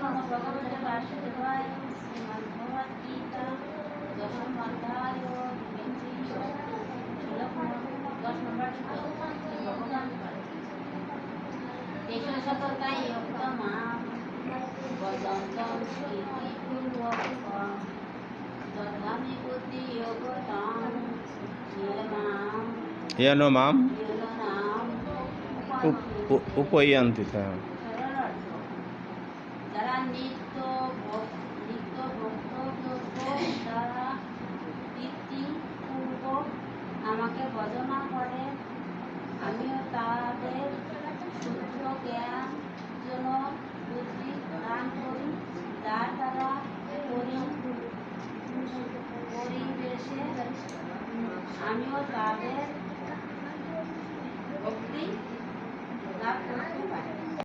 নমো ভগবতে বাসুদেবায় শ্রীমদ্ভগবদ্গীতা দশমধ্যায় শ্লোক 10 নম্বর শ্রী ভগবান তেষশতকায় উত্তমাম বদন্তম স্মৃতিপূর্বকম তথামি বুদ্ধি যোগতাম ইয়ানমাম উপয়ান্তি। যারা নিত্য ভক্ত দ্বারা প্রীতিপূর্বক আমাকে ভজনা করে, আমিও তাদের শুদ্ধ জ্ঞান জন্য বুদ্ধি দান করি, যার দ্বারা পরিবেশে আমিও তাদের